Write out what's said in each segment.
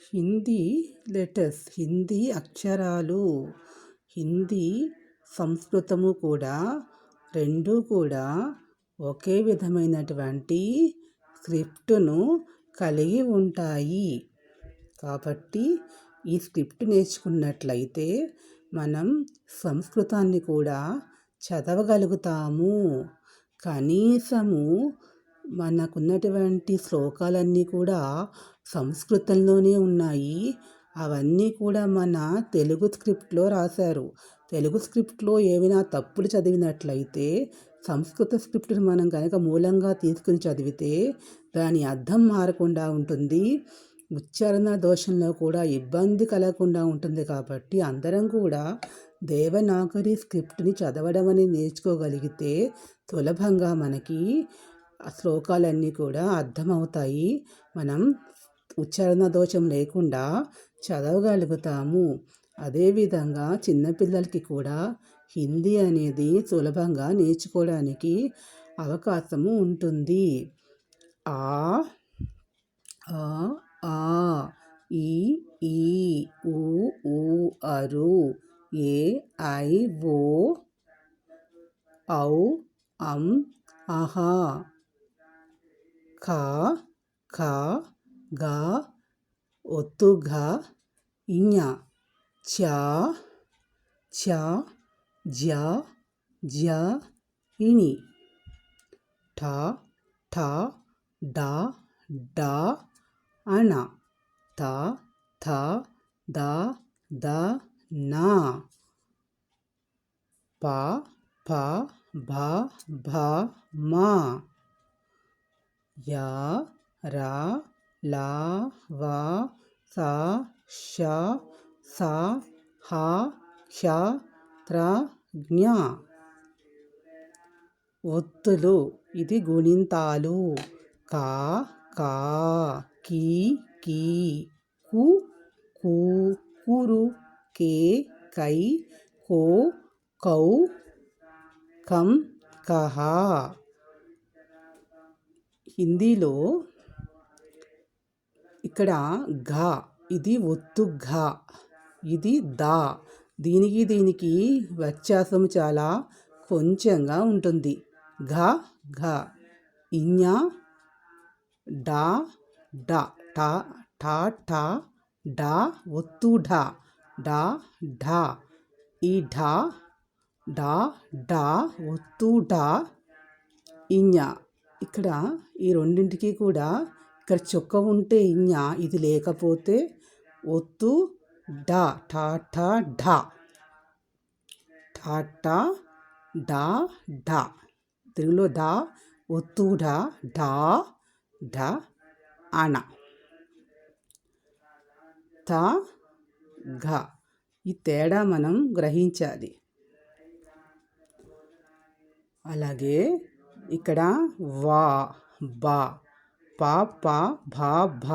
Hindi letters, Hindi అక్షరాలు. హిందీ సంస్కృతము కూడా రెండూ కూడా ఒకే విధమైనటువంటి స్క్రిప్టును కలిగి ఉంటాయి. కాబట్టి ఈ స్క్రిప్ట్ నేర్చుకున్నట్లయితే మనం సంస్కృతాన్ని కూడా చదవగలుగుతాము. కనీసము మనకున్నటువంటి శ్లోకాలన్నీ కూడా సంస్కృతంలోనే ఉన్నాయి. అవన్నీ కూడా మన తెలుగు స్క్రిప్ట్లో రాశారు. తెలుగు స్క్రిప్ట్లో ఏమైనా తప్పులు చదివినట్లయితే సంస్కృత స్క్రిప్ట్ని మనం కనుక మూలంగా తీసుకుని చదివితే దాని అర్థం మారకుండా ఉంటుంది. ఉచ్చారణ దోషంలో కూడా ఇబ్బంది కలగకుండా ఉంటుంది. కాబట్టి అందరం కూడా దేవనాగరి స్క్రిప్ట్ని చదవడం అనేది నేర్చుకోగలిగితే సులభంగా మనకి శ్లోకాలన్నీ కూడా అర్థమవుతాయి. మనం ఉచ్చారణ దోషం లేకుండా చదవగలుగుతాము. అదేవిధంగా చిన్నపిల్లలకి కూడా హిందీ అనేది సులభంగా నేర్చుకోవడానికి అవకాశము ఉంటుంది. ఆ ఆ ఆ ఈ ఈ ఊ ఊ అరు ఏ ఐ ఓ ఔ అం అహా ఖ ఖ గ ఒత్తు ఘ ఇఞ చ ఛ జ ఝ ఇణి ఠ ఠ డ ఢ అణ త థ ద ద న ప ఫ భ భ మ య ర ల వ స ష స హ క్ష త్ర జ్ఞ. ఒత్తులు, ఇది గుణింతాలు. క కా కి కీ కు కూ కురు కే కై కో కౌ కం కహ. హిందీలో ఇక్కడ ఘ, ఇది ఒత్తు ఘ, ఇది దా. దీనికి వ్యత్యాసం చాలా కొంచెంగా ఉంటుంది. ఘ ఘ. ఇஞ డ డ ట ఠ ఠ డ ఒత్తు ఢ డ ఢ. ఈ ఢ డ డ ఒత్తు ఢ ఇஞ. ఇక్కడ ఈ రెండింటికి కూడా ఇక్కడ చుక్క ఉంటే ఇஞ, ఇది లేకపోతే ఒత్తు డ ఠ ఠ ఢ ఠ ఠ డ ఢ. తెలుగులో ఢ ఒత్తు ఢ ఢ ఢ అణ త ఘ. ఈ తేడా మనం గ్రహించాలి. అలాగే ఇక్కడ వా బా ప ప భ భ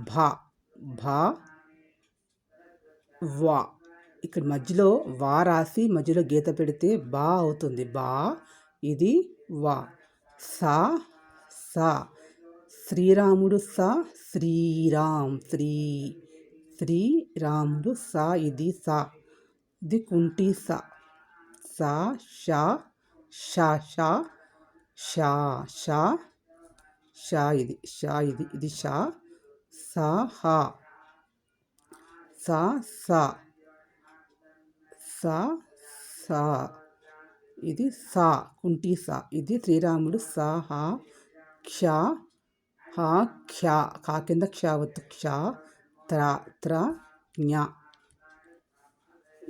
భ భ వా. ఇక్కడ మధ్యలో వా రాసి మధ్యలో గీత పెడితే బా అవుతుంది. బా, ఇది వా. సా సా. శ్రీరాముడు సా, శ్రీరామ్ శ్రీ శ్రీరాముడు సా, ఇది సా. ఇది కుంటి సా. సా షా షా షా షా షా షా, ఇది షా, ఇది షా. సా హా సా సా సా సా, ఇది సా కుంటి సా. ఇది శ్రీరాముడు సా హా క్ష హా క్ష, కా కింద క్ష వత్తు క్ష త్ర త్ర జ్ఞ.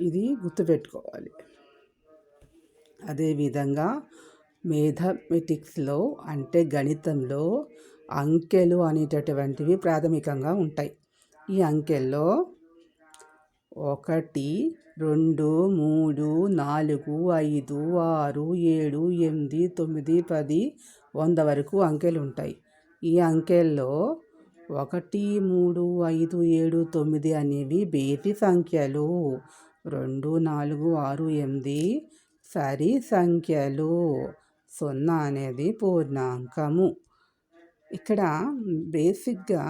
ఇది గుర్తుపెట్టుకోవాలి. అదేవిధంగా మేథమెటిక్స్లో అంటే గణితంలో అంకెలు అనేటటువంటివి ప్రాథమికంగా ఉంటాయి. ఈ అంకెల్లో 1 2 3 4 5 6 7 8 9 10 100 వరకు అంకెలు ఉంటాయి. ఈ అంకెల్లో 1 3 5 7 9 అనేవి బేసి సంఖ్యలు. 2 4 6 8 సరి సంఖ్యలు. 0 అనేది పూర్ణాంకము. ఇక్కడ బేసిక్గా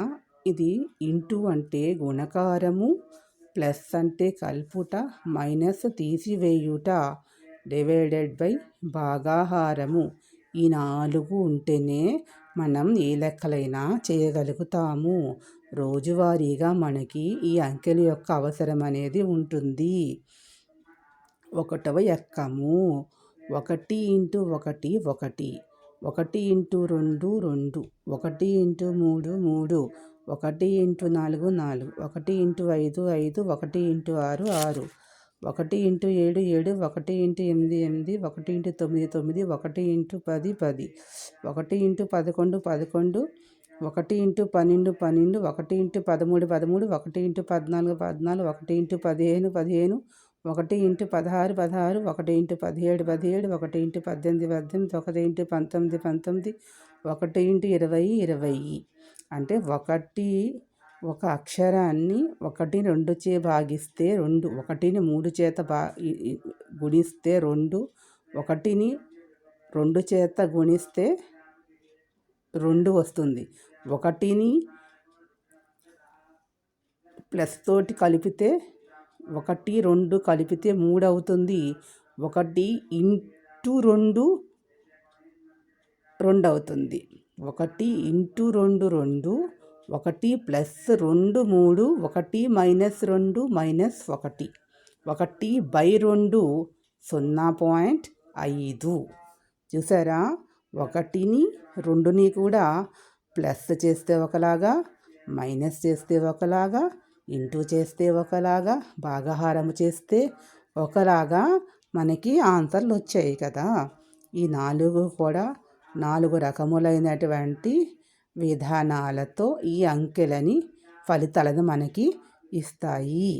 ఇది ఇంటూ అంటే గుణకారము, ప్లస్ అంటే కల్పుట, మైనస్ తీసివేయుట, డివైడెడ్ బై భాగాహారము. ఈ 4 ఉంటేనే మనం ఏ లెక్కలైనా చేయగలుగుతాము. రోజువారీగా మనకి ఈ అంకెల యొక్క అవసరం అనేది ఉంటుంది. 1వ ఎక్కము 1 into 1 1, 1 into 2 2, 1 into 3 3, 1 into 4 4, 1 into 5 5, 1 into 6 6, 1 into 7 7, 1 into 8 8, 1 into 9 9, 1 into 10 10, 1 into 11 11, 1 into 12 12, 1 into 13 13, 1 into 14 14, 1 into 15 15, 1 into 16 16, 1 into 17 17, 1 into 18 18, 1 into 19 19, 1 into 20 20. అంటే ఒక అక్షరాన్ని 1 2 చే భాగిస్తే 2, 1ని 3 చేత గుణిస్తే 2, 1ని 2 చేత గుణిస్తే 2 వస్తుంది. 1ని ప్లస్ తోటి కలిపితే 1 2 కలిపితే 3 అవుతుంది. 1 ఇంటూ 2 2 అవుతుంది. 1 ఇంటూ 2 2, 1 ప్లస్ 2 3, 1 మైనస్ 2 మైనస్ 1, 1/2 0.5. చూసారా? 1ని 2ని కూడా ప్లస్ చేస్తే ఒకలాగా, మైనస్ చేస్తే ఒకలాగా, ఇంటూ చేస్తే ఒకలాగా, భాగాహారం చేస్తే ఒకలాగా మనకి ఆన్సర్లు వచ్చాయి కదా. ఈ 4 కూడా 4 రకములైనటువంటి విధానాలతో ఈ అంకెలని ఫలితాలను మనకి ఇస్తాయి.